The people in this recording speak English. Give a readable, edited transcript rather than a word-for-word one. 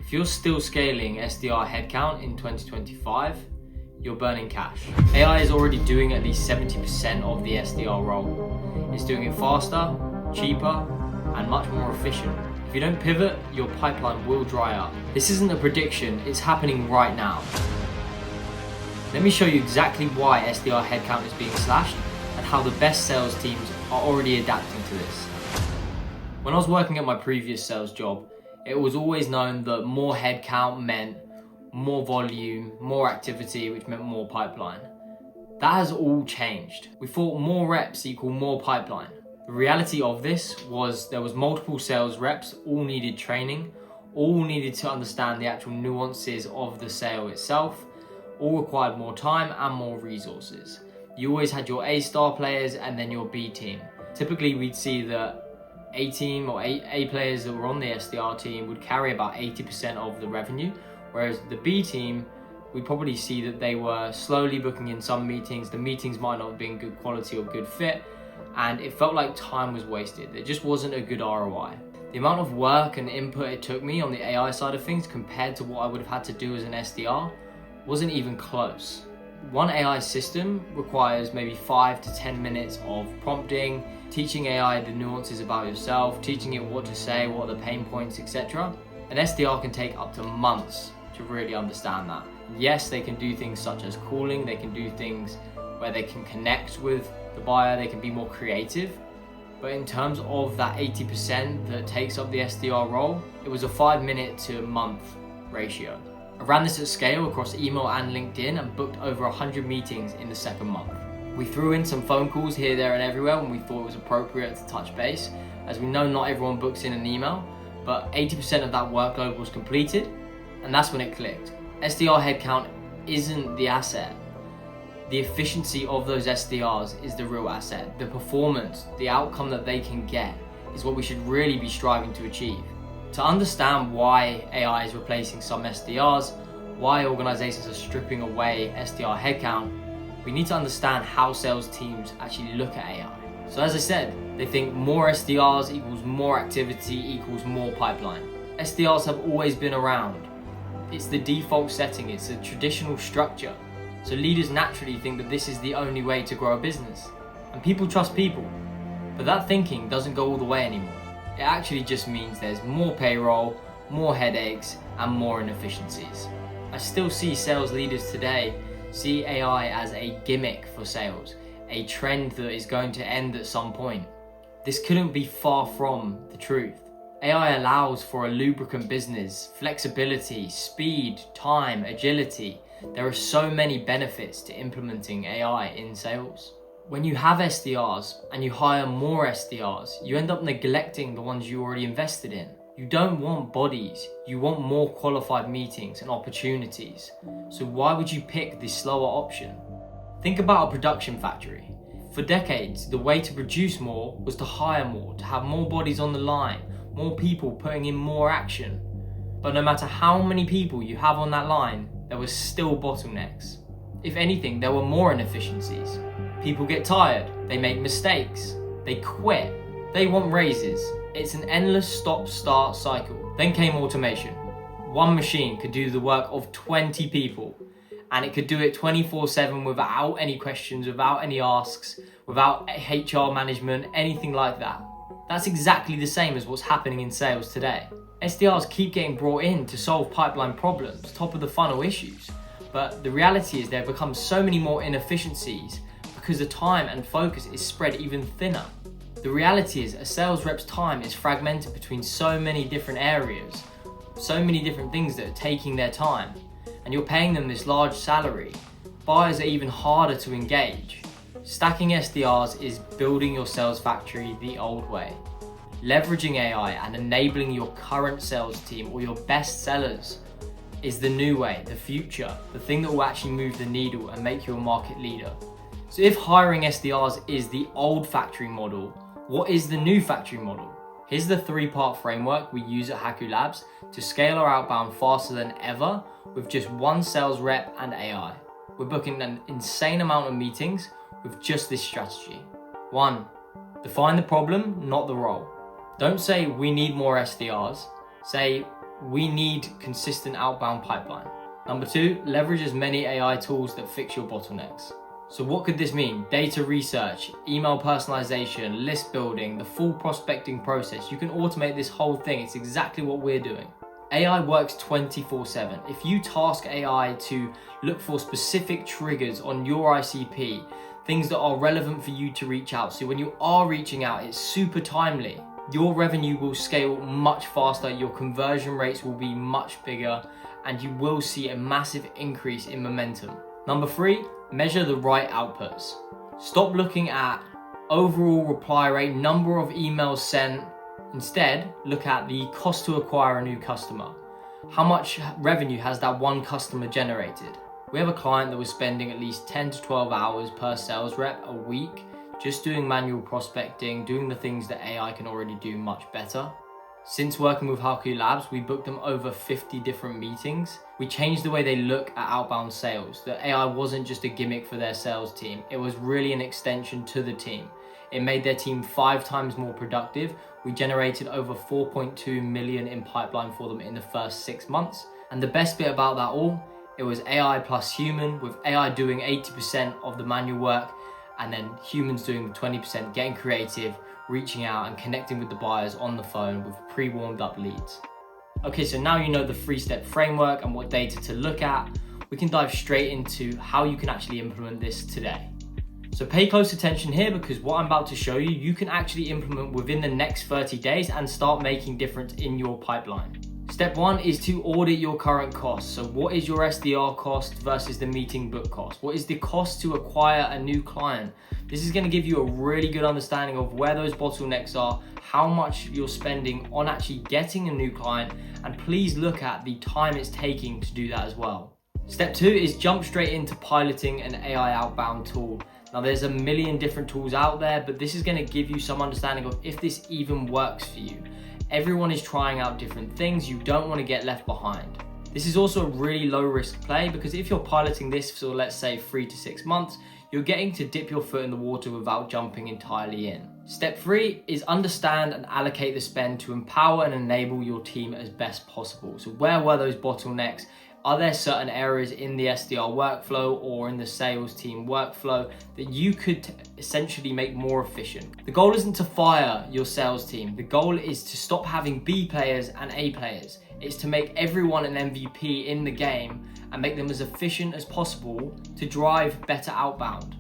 If you're still scaling SDR headcount in 2025, you're burning cash. AI is already doing at least 70% of the SDR role. It's doing it faster, cheaper, and much more efficient. If you don't pivot, your pipeline will dry up. This isn't a prediction, it's happening right now. Let me show you exactly why SDR headcount is being slashed and how the best sales teams are already adapting to this. When I was working at my previous sales job, it was always known that more headcount meant more volume, more activity, which meant more pipeline. That has all changed. We thought more reps equal more pipeline. The reality of this was there was multiple sales reps, all needed training, all needed to understand the actual nuances of the sale itself, all required more time and more resources. You always had your A-star players and then your B team. Typically we'd see that A team or A players that were on the SDR team would carry about 80% of the revenue, whereas the B team, we'd probably see that they were slowly booking in some meetings. The meetings might not have been good quality or good fit, and it felt like time was wasted. It just wasn't a good ROI. The amount of work and input it took me on the AI side of things compared to what I would have had to do as an SDR wasn't even close. One AI system requires maybe 5 to 10 minutes of prompting, teaching AI the nuances about yourself, teaching it what to say, what are the pain points, etc. An SDR can take up to months to really understand that. Yes, they can do things such as calling, they can do things where they can connect with the buyer, they can be more creative. But in terms of that 80% that takes up the SDR role, it was a 5-minute to a month ratio. I ran this at scale across email and LinkedIn and booked over 100 meetings in the second month. We threw in some phone calls here, there and everywhere when we thought it was appropriate to touch base. As we know, not everyone books in an email, but 80% of that workload was completed, and that's when it clicked. SDR headcount isn't the asset. The efficiency of those SDRs is the real asset. The performance, the outcome that they can get is what we should really be striving to achieve. To understand why AI is replacing some SDRs, why organizations are stripping away SDR headcount, we need to understand how sales teams actually look at AI. So as I said, they think more SDRs equals more activity equals more pipeline. SDRs have always been around. It's the default setting, it's a traditional structure. So leaders naturally think that this is the only way to grow a business. And people trust people. But that thinking doesn't go all the way anymore. It actually just means there's more payroll, more headaches, and more inefficiencies. I still see sales leaders today see AI as a gimmick for sales, a trend that is going to end at some point. This couldn't be far from the truth. AI allows for a lubricant business, flexibility, speed, time, agility. There are so many benefits to implementing AI in sales. When you have SDRs and you hire more SDRs, you end up neglecting the ones you already invested in. You don't want bodies, you want more qualified meetings and opportunities. So why would you pick the slower option? Think about a production factory. For decades, the way to produce more was to hire more, to have more bodies on the line, more people putting in more action. But no matter how many people you have on that line, there were still bottlenecks. If anything, there were more inefficiencies. People get tired, they make mistakes, they quit, they want raises. It's an endless stop-start cycle. Then came automation. One machine could do the work of 20 people, and it could do it 24/7 without any questions, without any asks, without HR management, anything like that. That's exactly the same as what's happening in sales today. SDRs keep getting brought in to solve pipeline problems, top of the funnel issues, but the reality is there have become so many more inefficiencies because the time and focus is spread even thinner. The reality is a sales rep's time is fragmented between so many different areas, so many different things that are taking their time, and you're paying them this large salary. Buyers are even harder to engage. Stacking SDRs is building your sales factory the old way. Leveraging AI and enabling your current sales team or your best sellers is the new way, the future, the thing that will actually move the needle and make you a market leader. So if hiring SDRs is the old factory model, what is the new factory model? Here's the 3-part framework we use at Haku Labs to scale our outbound faster than ever with just one sales rep and AI. We're booking an insane amount of meetings with just this strategy. 1. Define the problem, not the role. Don't say we need more SDRs. Say we need consistent outbound pipeline. Number 2, leverage as many AI tools that fix your bottlenecks. So what could this mean? Data research, email personalization, list building, the full prospecting process. You can automate this whole thing. It's exactly what we're doing. AI works 24/7. If you task AI to look for specific triggers on your ICP, things that are relevant for you to reach out, so when you are reaching out, it's super timely, your revenue will scale much faster, your conversion rates will be much bigger, and you will see a massive increase in momentum. Number 3, measure the right outputs. Stop looking at overall reply rate, number of emails sent. Instead, look at the cost to acquire a new customer. How much revenue has that one customer generated? We have a client that was spending at least 10 to 12 hours per sales rep a week just doing manual prospecting, doing the things that AI can already do much better. Since working with Haku Labs, we booked them over 50 different meetings. We changed the way they look at outbound sales. The AI wasn't just a gimmick for their sales team. It was really an extension to the team. It made their team 5 times more productive. We generated over 4.2 million in pipeline for them in the first 6 months. And the best bit about that all, it was AI plus human, with AI doing 80% of the manual work and then humans doing the 20%, getting creative, reaching out and connecting with the buyers on the phone with pre-warmed up leads. Okay, so now you know the 3-step framework and what data to look at. We can dive straight into how you can actually implement this today. So pay close attention here, because what I'm about to show you, you can actually implement within the next 30 days and start making difference in your pipeline. Step 1 is to audit your current costs. So what is your SDR cost versus the meeting book cost? What is the cost to acquire a new client? This is going to give you a really good understanding of where those bottlenecks are, how much you're spending on actually getting a new client, and please look at the time it's taking to do that as well. Step 2 is jump straight into piloting an AI outbound tool. Now there's a million different tools out there, but this is going to give you some understanding of if this even works for you. Everyone is trying out different things. You don't want to get left behind. This is also a really low risk play, because if you're piloting this for, let's say, 3 to 6 months, you're getting to dip your foot in the water without jumping entirely in. Step 3 is understand and allocate the spend to empower and enable your team as best possible. So where were those bottlenecks? Are there certain areas in the SDR workflow or in the sales team workflow that you could essentially make more efficient? The goal isn't to fire your sales team. The goal is to stop having B players and A players. It's to make everyone an MVP in the game and make them as efficient as possible to drive better outbound.